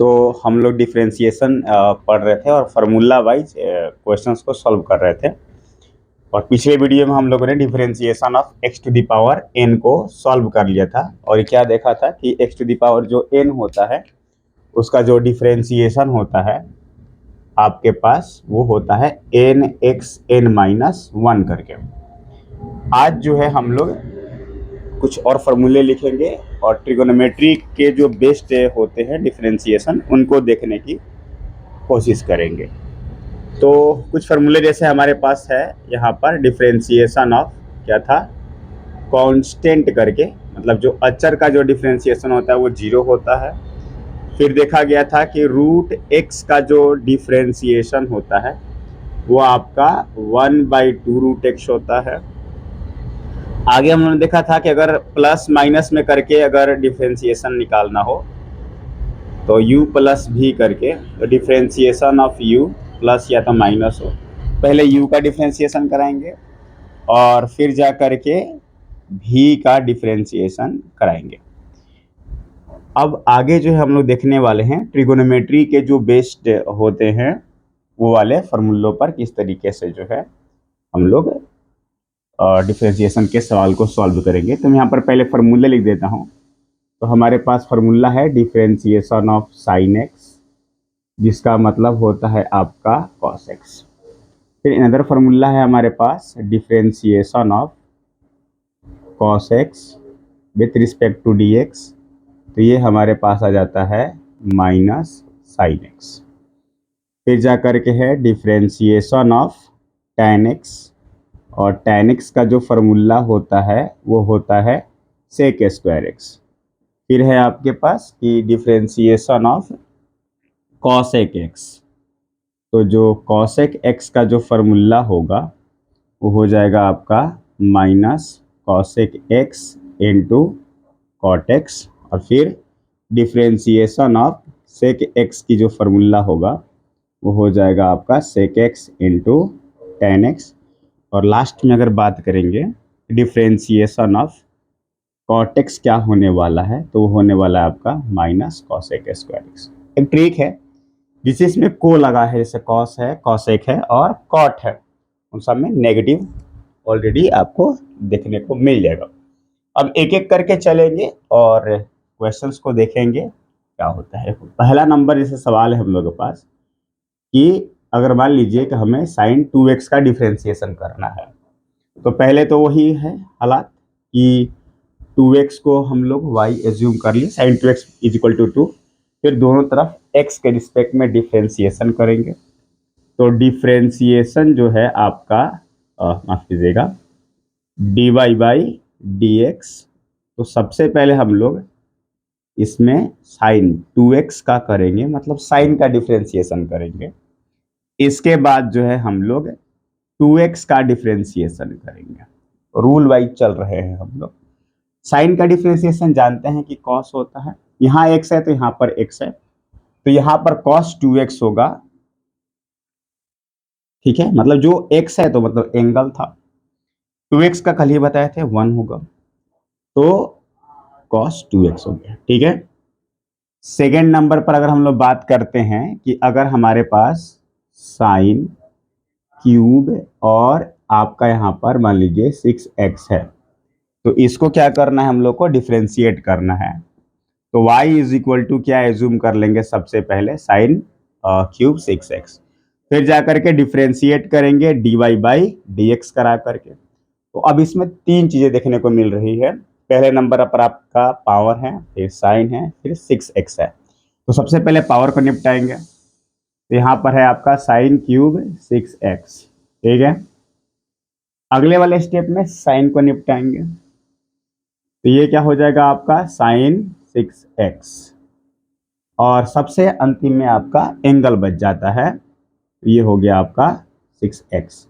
तो हम लोग डिफरेंशिएशन पढ़ रहे थे और फार्मूला वाइज क्वेश्चंस को सॉल्व कर रहे थे। और पिछले वीडियो में हम लोगों ने differentiation of x to the power n को सॉल्व कर लिया था और क्या देखा था कि x टू द पावर जो n होता है उसका जो डिफरेंशिएशन होता है आपके पास वो होता है n(x(n-1) करके। आज जो है हम लोग कुछ और फार्मूले लिखेंगे और ट्रिगोनोमेट्री के जो बेस्ड होते हैं डिफरेंशिएशन उनको देखने की कोशिश करेंगे। तो कुछ फार्मूले जैसे हमारे पास है यहाँ पर डिफरेंशिएशन ऑफ क्या था कांस्टेंट करके, मतलब जो अचर का जो डिफरेंशिएशन होता है वो 0 होता है। फिर देखा गया था कि √x का जो डिफरेंशिएशन होता है वो आपका 1/2 √x होता है। आगे हमने देखा था कि अगर प्लस माइनस में करके अगर डिफरेंशिएशन निकालना हो तो u प्लस भी करके, तो डिफरेंशिएशन ऑफ u प्लस या तो माइनस हो, पहले u का डिफरेंशिएशन कराएंगे और फिर जा करके v का डिफरेंशिएशन कराएंगे। अब आगे जो है हम लोग देखने वाले हैं ट्रिगोनोमेट्री के जो बेस्ड होते हैं वो वाले फार्मूलों पर किस तरीके से जो है हम लोग डिफरेंशिएशन के सवाल को सॉल्व करेंगे। तो मैं यहाँ पर पहले फार्मूला लिख देता हूँ। तो हमारे पास फार्मूला है डिफरेंशिएशन ऑफ साइन एक्स, जिसका मतलब होता है आपका कॉस एक्स। फिर अनदर फार्मूला है हमारे पास differentiation of cos x with respect to d x, तो ये हमारे पास आ जाता है माइनस साइन एक्स। फिर जा करके है डिफरेंशिएशन ऑफ tan एक्स, और tan एक्स का जो फार्मूला होता है वो होता है सेक स्क्वायर एक्स। फिर है आपके पास कि डिफरेंशिएशन ऑफ कॉसेक एक्स, तो जो कॉसेक एक्स का जो फार्मूला होगा वो हो जाएगा आपका minus cosec x into cot x. और फिर डिफरेंशिएशन ऑफ सेक एक्स की जो फार्मूला होगा वो हो जाएगा आपका sec x into tan x. और लास्ट में अगर बात करेंगे डिफरेंशिएशन ऑफ कॉट एक्स क्या होने वाला है, तो वो होने वाला है आपका माइनस कॉसेक स्क्वायर एक्स। एक ट्रिक है जिसे इसमें को लगा है, जैसे कॉस है, कॉसेक है और कॉट है, उन सब में नेगेटिव ऑलरेडी आपको देखने को मिल जाएगा। अब एक एक करके चलेंगे और क्वेश्चंस को देखेंगे क्या होता है। पहला नंबर जैसे सवाल है हम लोगों के पास कि अगर मान लीजिए कि हमें sin 2x का डिफरेंशिएशन करना है, तो पहले तो वही है हालात कि 2x को हम लोग y एज्यूम कर लिए, sin 2x = 2। फिर दोनों तरफ x के रिस्पेक्ट में डिफरेंशिएशन करेंगे। तो डिफरेंशिएशन जो है आपका माफ कीजिएगा dy/dx, तो सबसे पहले हम लोग इसमें sin 2x का करेंगे, मतलब साइन का डिफरेंशिएशन करेंगे। इसके बाद जो है हम लोग 2x का डिफरेंशिएशन करेंगे। रूल वाइज चल रहे हैं हम लोग। साइन का डिफरेंशिएशन जानते हैं कि cos होता है, यहाँ x है तो यहाँ पर x है, तो यहाँ पर cos 2x होगा, ठीक है, मतलब जो x है तो मतलब एंगल था, 2x का कल ही बताए थे 1 होगा, तो cos 2x हो गया, ठीक है। सेकेंड नंबर पर अगर हम लोग बात करते हैं कि अगर हमारे पास साइन क्यूब और आपका यहाँ पर मान लीजिए 6x है, तो इसको क्या करना है, हम लोग को डिफरेंशिएट करना है। तो y = क्या एज्यूम कर लेंगे, सबसे पहले साइन क्यूब 6x, फिर जा करके डिफरेंशिएट करेंगे dy/dx करा करके। तो अब इसमें तीन चीजें देखने को मिल रही है। पहले नंबर पर आपका पावर है, फिर साइन है, फिर 6x है। तो सबसे पहले पावर को निपटाएंगे, तो यहाँ पर है आपका साइन क्यूब 6x, ठीक है। अगले वाले स्टेप में साइन को निपटाएंगे, तो ये क्या हो जाएगा आपका साइन 6x, और सबसे अंतिम में आपका एंगल बच जाता है, तो ये हो गया आपका 6x।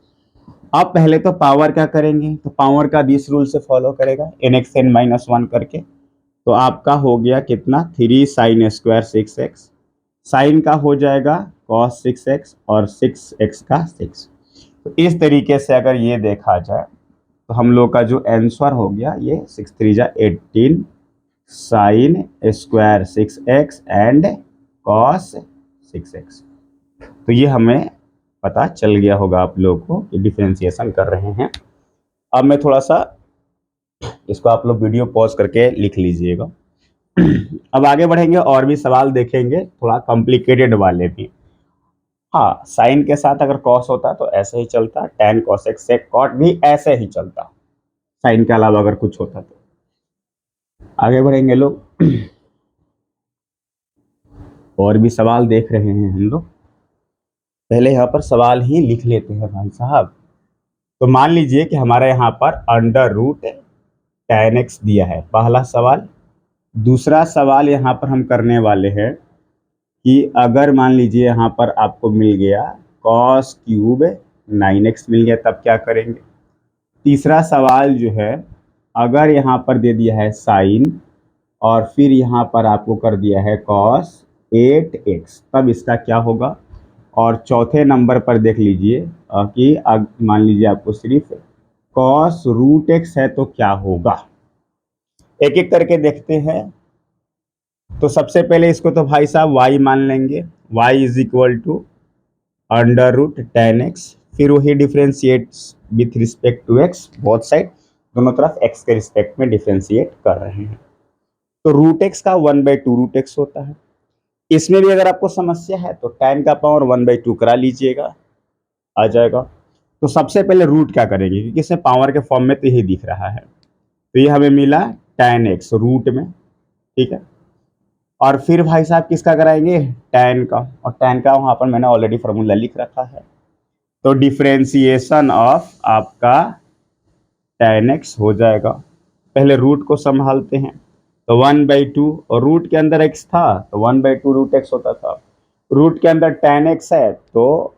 अब पहले तो पावर क्या करेंगे, तो पावर का दिस रूल से फॉलो करेगा nxn-1 करके। तो आपका हो गया कितना 3 sin स्क्वायर 6x, साइन का हो जाएगा cos 6x और 6x का 6। तो इस तरीके से अगर ये देखा जाए तो हम लोग का जो आंसर हो गया ये 6 3 18 sin square 6x and cos 6x। तो ये हमें पता चल गया होगा आप लोगों को कि डिफरेंशिएशन कर रहे हैं। अब मैं थोड़ा सा इसको आप लोग वीडियो पॉज करके लिख लीजिएगा। अब आगे बढ़ेंगे और भी सवाल देखेंगे, थोड़ा कॉम्प्लिकेटेड वाले भी। हाँ, साइन के साथ अगर कॉस होता तो ऐसे ही चलता, tan cos x sec cot भी ऐसे ही चलता, साइन के अलावा अगर कुछ होता तो। आगे बढ़ेंगे लोग, और भी सवाल देख रहे हैं हम लोग। पहले यहाँ पर सवाल ही लिख लेते हैं भाई साहब। तो मान लीजिए कि हमारे यहाँ पर अंडर रूट tan x दिया है, पहला सवाल। दूसरा सवाल यहाँ पर हम करने वाले हैं कि अगर मान लीजिए यहाँ पर आपको मिल गया cos क्यूब 9x मिल गया, तब क्या करेंगे। तीसरा सवाल जो है, अगर यहाँ पर दे दिया है साइन और फिर यहाँ पर आपको कर दिया है cos 8x, तब इसका क्या होगा। और चौथे नंबर पर देख लीजिए कि मान लीजिए आपको सिर्फ cos रूट x है तो क्या होगा। एक एक करके देखते हैं। तो सबसे पहले इसको तो भाई साहब y मान लेंगे, y is equal to under root tan x, फिर वही differentiates with respect to x, both side दोनों तरफ x के रिस्पेक्ट में डिफ्रेंशिएट कर रहे हैं। तो रूट x का 1/2 रूट x होता है। इसमें भी अगर आपको समस्या है तो tan का पावर 1/2 करा लीजिएगा, आ जाएगा। तो सबसे पहले रूट क्या करेंगे, क्योंकि इसमें पावर के फॉर्म में तो यही दिख रहा है। तो ये हमें मिला tan x रूट में, ठीक है। और फिर भाई साहब किसका कराएंगे, tan का, और tan का वहां पर मैंने ऑलरेडी फॉर्मूला लिख रखा है। तो डिफरेंशिएशन ऑफ आपका tan x हो जाएगा। पहले रूट को संभालते हैं, तो 1/2, और रूट के अंदर x था तो 1/2 रूट x होता था। रूट के अंदर tan x है तो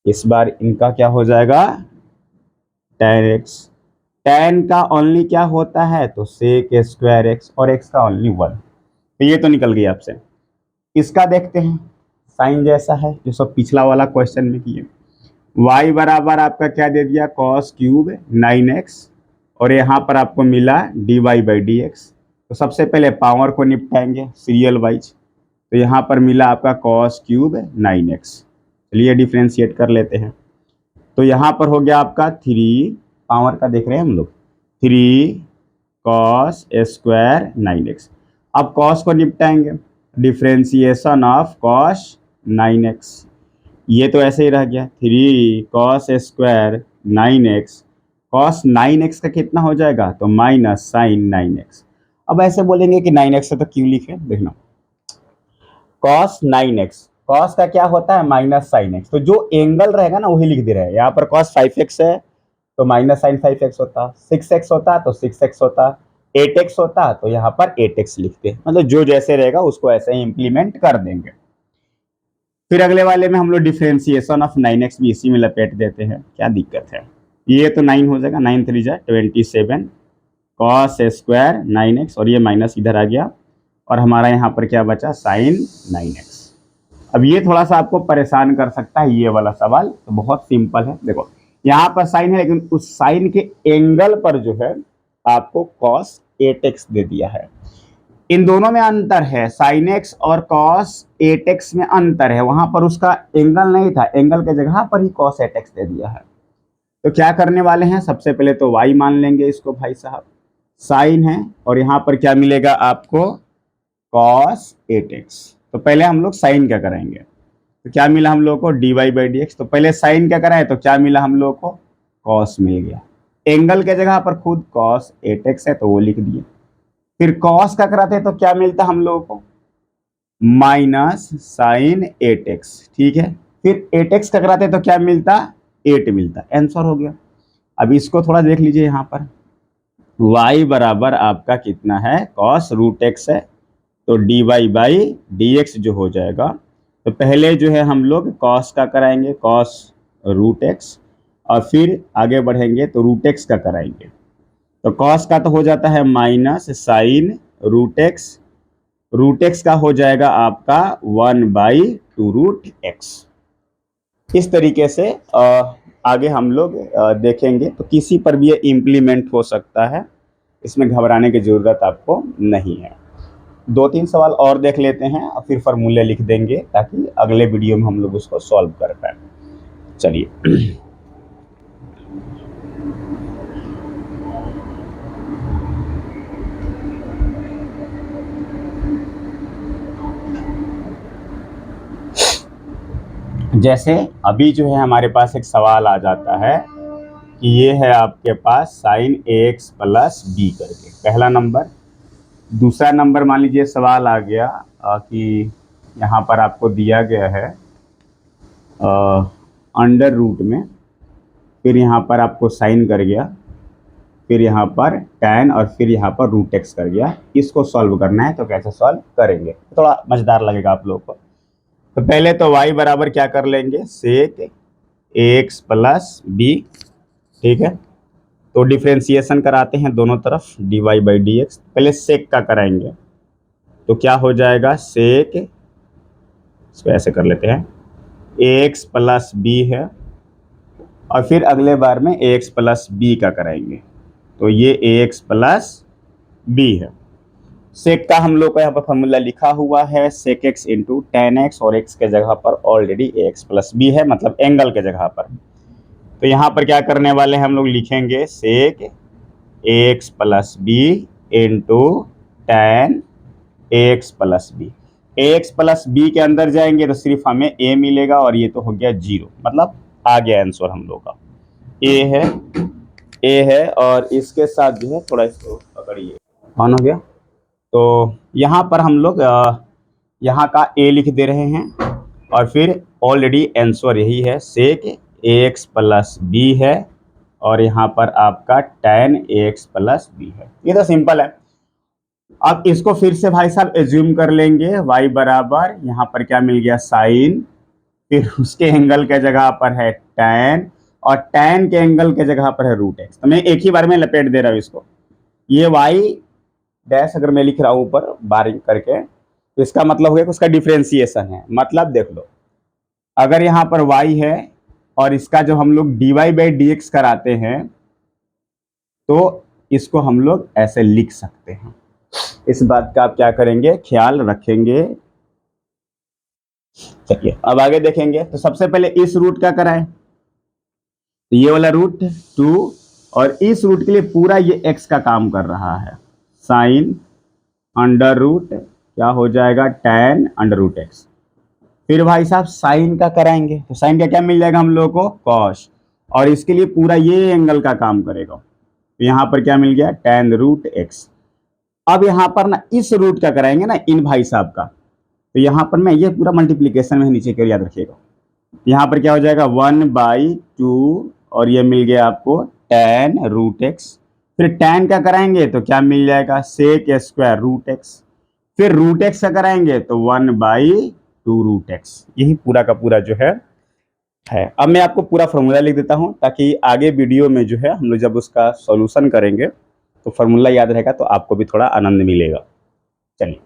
इस बार इनका क्या हो जाएगा, tan x। tan का ओनली क्या होता है तो sec स्क्वायर x, और x का ओनली 1। तो ये तो निकल गई आपसे। इसका देखते हैं, साइन जैसा है जो सब पिछला वाला क्वेश्चन में किए। y बराबर आपका क्या दे दिया, cos क्यूब 9x, और यहाँ पर आपको मिला dy/dx। तो सबसे पहले पावर को निपटाएंगे सीरियल वाइज। तो यहाँ पर मिला आपका cos क्यूब 9x। चलिए डिफ्रेंशिएट कर लेते हैं। तो यहाँ पर हो गया आपका 3 पावर का देख रहे हैं हम लोग, 3 cos स्क्वायर 9x। अब cos को निपटाएंगे, डिफ्रेंशिएशन ऑफ cos 9x, ये तो ऐसे ही रह गया 3 cos square 9x। cos 9x का कितना हो जाएगा तो माइनस साइन 9x। अब ऐसे बोलेंगे कि 9x है तो क्यों लिखे, देखना cos 9x, cos का क्या होता है माइनस साइन x, तो जो एंगल रहेगा ना वही लिख दे रहे हैं। यहाँ पर cos 5x है तो माइनस साइन 5x होता, 6x होता तो 6x होता, 8x होता तो यहाँ पर 8x लिखते, मतलब जो जैसे रहेगा उसको ऐसे ही इंप्लीमेंट कर देंगे। फिर अगले वाले में हम लोग डिफरेंशिएशन ऑफ 9x भी इसी में लपेट देते हैं, क्या दिक्कत है। ये तो 9 हो जाएगा, 9 3 जा 27 cos स्क्वायर 9x, और ये माइनस इधर आ गया, और हमारा यहाँ पर क्या बचा साइन 9x। अब ये थोड़ा सा आपको परेशान कर सकता है ये वाला सवाल, तो बहुत सिंपल है। देखो यहाँ पर साइन है, लेकिन उस साइन के एंगल पर जो है आपको cos 8x दे दिया है। इन दोनों में अंतर है, साइन x और cos 8x में अंतर है। वहां पर उसका एंगल नहीं था, एंगल के जगह पर ही cos 8x दे दिया है। तो क्या करने वाले हैं, सबसे पहले तो y मान लेंगे इसको भाई साहब, साइन है, और यहाँ पर क्या मिलेगा आपको cos 8x। तो पहले हम लोग साइन क्या कराएंगे, तो क्या मिला हम लोग को dy/dx। तो पहले साइन क्या कराए तो क्या मिला हम लोग को cos मिल गया, एंगल के जगह पर खुद cos 8x है तो वो लिख दिए। फिर cos का कराते तो क्या मिलता हम लोगों को माइनस साइन 8x, ठीक है। फिर 8x का कराते तो क्या मिलता 8 मिलता, आंसर हो गया। अब इसको थोड़ा देख लीजिए, यहाँ पर y बराबर आपका कितना है cos रूट x है, तो dy/dx जो हो जाएगा। तो पहले जो है हम लोग cos का कराएंगे, cos रूट x, और फिर आगे बढ़ेंगे तो रूट x का कराएंगे। तो cos का तो हो जाता है माइनस साइन रूट एक्स का हो जाएगा आपका 1/2 रूट एक्स। इस तरीके से आगे हम लोग देखेंगे, तो किसी पर भी ये इम्प्लीमेंट हो सकता है, इसमें घबराने की ज़रूरत आपको नहीं है। दो तीन सवाल और देख लेते हैं और फिर फॉर्मूले लिख देंगे ताकि अगले वीडियो में हम लोग उसको सॉल्व कर पाए। चलिए जैसे अभी जो है हमारे पास एक सवाल आ जाता है कि ये है आपके पास साइन ax प्लस बी करके, पहला नंबर। दूसरा नंबर मान लीजिए सवाल आ गया कि यहाँ पर आपको दिया गया है अंडर रूट में, फिर यहाँ पर आपको साइन कर गया, फिर यहाँ पर tan और फिर यहाँ पर रूट एक्स कर गया। इसको सॉल्व करना है तो कैसे सॉल्व करेंगे, थोड़ा मज़ेदार लगेगा आप लोगों को। तो पहले तो y बराबर क्या कर लेंगे, सेक ax प्लस बी, ठीक है। तो डिफ्रेंसिएशन कराते हैं दोनों तरफ, dy बाई डी एक्स। पहले सेक का कराएंगे तो क्या हो जाएगा, सेक, इसको ऐसे कर लेते हैं, ax प्लस बी है, और फिर अगले बार में ax प्लस बी का कराएंगे तो ये ax प्लस बी है। सेक का हम लोग का यहाँ पर फॉर्मूला लिखा हुआ है, sec x into tan x, और एक्स के जगह पर ऑलरेडी ax प्लस बी है, मतलब एंगल के जगह पर। तो यहाँ पर क्या करने वाले हैं हम लोग, लिखेंगे sec ax plus b into tan ax plus b. ax plus b के अंदर जाएंगे तो सिर्फ हमें a मिलेगा, और ये तो हो गया 0, मतलब आ गया आंसर हम लोग का a है। और इसके साथ जो है थोड़ा इसको पकड़िए, ऑन हो गया। तो यहाँ पर हम लोग यहाँ का a लिख दे रहे हैं, और फिर ऑलरेडी आंसर यही है, सेक ax प्लस बी है, और यहाँ पर आपका tan ax प्लस बी है। ये तो सिंपल है। अब इसको फिर से भाई साहब एज्यूम कर लेंगे, y बराबर यहाँ पर क्या मिल गया, साइन, फिर उसके एंगल के जगह पर है tan, और tan के एंगल के जगह पर है रूट एक्स। तो मैं एक ही बार में लपेट दे रहा हूँ इसको। ये y डैश अगर मैं लिख रहा हूँ ऊपर बारीक करके, तो इसका मतलब हो गया कि उसका डिफ्रेंसिएशन है। मतलब देख लो, अगर यहाँ पर y है और इसका जो हम लोग dy बाई डी एक्स कराते हैं तो इसको हम लोग ऐसे लिख सकते हैं। इस बात का आप क्या करेंगे, ख्याल रखेंगे। चलिए अब आगे देखेंगे। तो सबसे पहले इस रूट का कराएं, तो ये वाला रूट 2, और इस रूट के लिए पूरा ये x का काम कर रहा है, साइन अंडर रूट क्या हो जाएगा, tan अंडर रूट एक्स। फिर भाई साहब साइन का कराएंगे, तो साइन का क्या मिल जाएगा हम लोगों को, कॉस, और इसके लिए पूरा ये एंगल का काम करेगा। तो यहाँ पर क्या मिल गया, tan रूट एक्स। अब यहाँ पर ना इस रूट का कराएंगे ना, इन भाई साहब का, तो यहाँ पर मैं ये पूरा मल्टीप्लीकेशन में नीचे कर, याद रखिएगा। यहाँ पर क्या हो जाएगा 1/2, और ये मिल गया आपको tan रूट एक्स। फिर tan का कराएंगे तो क्या मिल जाएगा, सेक स्क्वायर रूट एक्स। फिर रूट एक्स का कराएंगे तो 1/2 रूट एक्स। यही पूरा का पूरा जो है। अब मैं आपको पूरा फॉर्मूला लिख देता हूँ ताकि आगे वीडियो में जो है हम लोग जब उसका सॉल्यूशन करेंगे तो फॉर्मूला याद रहेगा, तो आपको भी थोड़ा आनंद मिलेगा। चलिए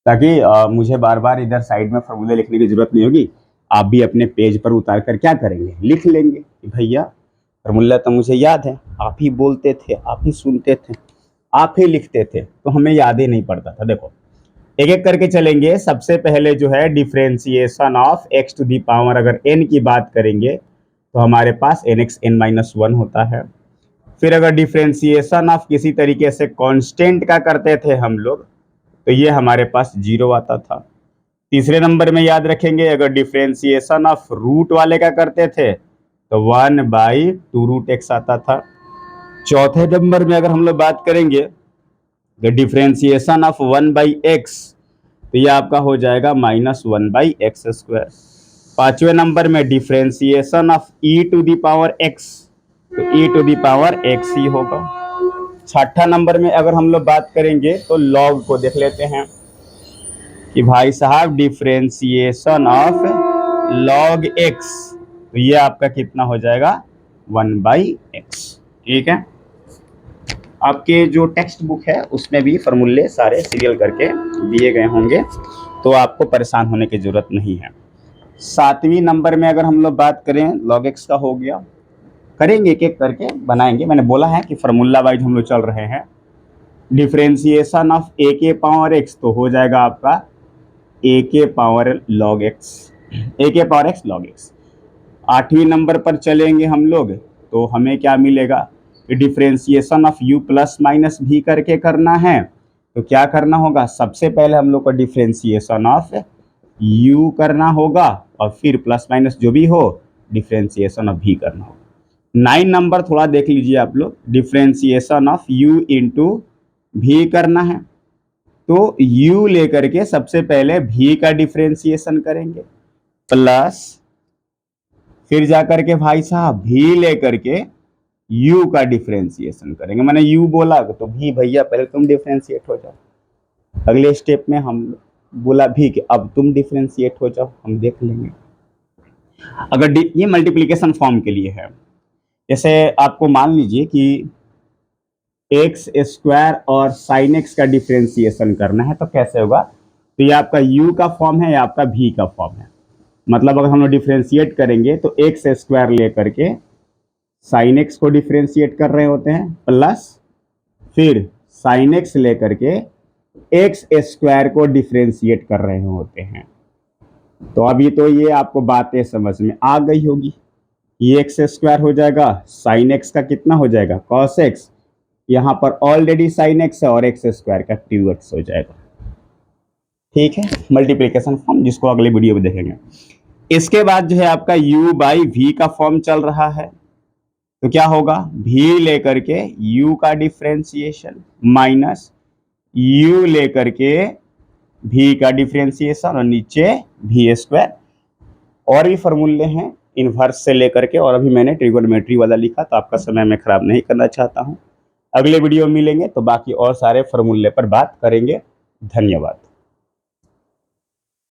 ताकि मुझे बार बार इधर साइड में फॉर्मूले लिखने की जरूरत नहीं होगी। आप भी अपने पेज पर उतार कर क्या करेंगे, लिख लेंगे कि भैया फॉर्मूला तो मुझे याद है, आप ही बोलते थे, आप ही सुनते थे, आप ही लिखते थे, तो हमें याद ही नहीं पड़ता था। देखो एक एक करके चलेंगे। सबसे पहले जो है differentiation of x to the power, अगर n की बात करेंगे तो हमारे पास nx n-1 होता है। फिर अगर डिफ्रेंसिएशन ऑफ किसी तरीके से कांस्टेंट का करते थे हम लोग तो ये हमारे पास 0 आता था। तीसरे नंबर में याद रखेंगे, अगर डिफ्रेंसिएशन ऑफ रूट वाले का करते थे तो 1/2 रूट एक्स आता था। चौथे नंबर में अगर हम लोग बात करेंगे डिफ्रेंसिएशन ऑफ 1/x, तो ये आपका हो जाएगा -1/x²। पांचवें नंबर में differentiation of e to the power x, तो e to the power x ही होगा। छठा नंबर में अगर हम लोग बात करेंगे तो लॉग को देख लेते हैं कि भाई साहब डिफ्रेंसिएशन ऑफ लॉग x, तो ये आपका कितना हो जाएगा 1/x। ठीक है, आपके जो टेक्स्ट बुक है उसमें भी फॉर्मूले सारे सीरियल करके दिए गए होंगे, तो आपको परेशान होने की जरूरत नहीं है। सातवीं नंबर में अगर हम लोग बात करें लॉग एक्स का हो गया। करेंगे, एक एक करके बनाएंगे। मैंने बोला है कि फार्मूला वाइज हम लोग चल रहे हैं। डिफ्रेंसिएशन ऑफ ए के पावर एक्स तो हो जाएगा आपका ए के पावर लॉग एक्स, ए के पावर एक्स लॉग एक्स। 8वें नंबर पर चलेंगे हम लोग तो हमें क्या मिलेगा कि differentiation of u plus minus भी करके करना है। तो क्या करना होगा, सबसे पहले हम लोग को डिफ्रेंसिएशन ऑफ u करना होगा और फिर प्लस माइनस जो भी हो डिफ्रेंसिएशन ऑफ v करना होगा। 9 नंबर थोड़ा देख लीजिए आप लोग, डिफ्रेंसिएशन ऑफ u इंटू भी करना है। तो u लेकर के सबसे पहले v का डिफ्रेंसिएशन करेंगे, प्लस फिर जाकर के भाई साहब v लेकर के u का डिफ्रेंसिएशन करेंगे। मैंने u बोला तो v भैया पहले तुम डिफ्रेंशिएट हो जाओ। अगले स्टेप में हम बोला भी कि अब तुम डिफ्रेंशिएट हो जाओ, हम देख लेंगे। अगर ये मल्टीप्लिकेशन फॉर्म के लिए है, जैसे आपको मान लीजिए कि एक्स स्क्वायर और साइन एक्स का डिफ्रेंसिएशन करना है तो कैसे होगा, तो ये आपका u का फॉर्म है या आपका v का फॉर्म है। मतलब अगर हम लोग डिफ्रेंशिएट करेंगे तो एक्स स्क्वायर लेकर के साइन एक्स को डिफ्रेंशिएट कर रहे होते हैं, प्लस फिर साइन एक्स लेकर के एक्स स्क्वायर को डिफ्रेंशिएट कर रहे होते हैं। तो अभी तो ये आपको बातें समझ में आ गई होगी। ये एक्स स्क्वायर हो जाएगा, साइन एक्स का कितना हो जाएगा कॉस एक्स, यहाँ पर ऑलरेडी साइन एक्स है और एक्स स्क्वायर का 2x हो जाएगा। ठीक है, मल्टीप्लिकेशन फॉर्म जिसको अगले वीडियो में देखेंगे। इसके बाद जो है आपका u बाई v का फॉर्म चल रहा है, तो क्या होगा v लेकर के u का डिफ्रेंसिएशन माइनस u लेकर के v का डिफ्रेंसिएशन और नीचे v स्क्वायर। और भी फॉर्मूले हैं इनवर्स से लेकर के, और अभी मैंने ट्रिगोनोमेट्री वाला लिखा तो आपका समय मैं खराब नहीं करना चाहता हूं। अगले वीडियो में मिलेंगे तो बाकी और सारे फॉर्मूले पर बात करेंगे। धन्यवाद।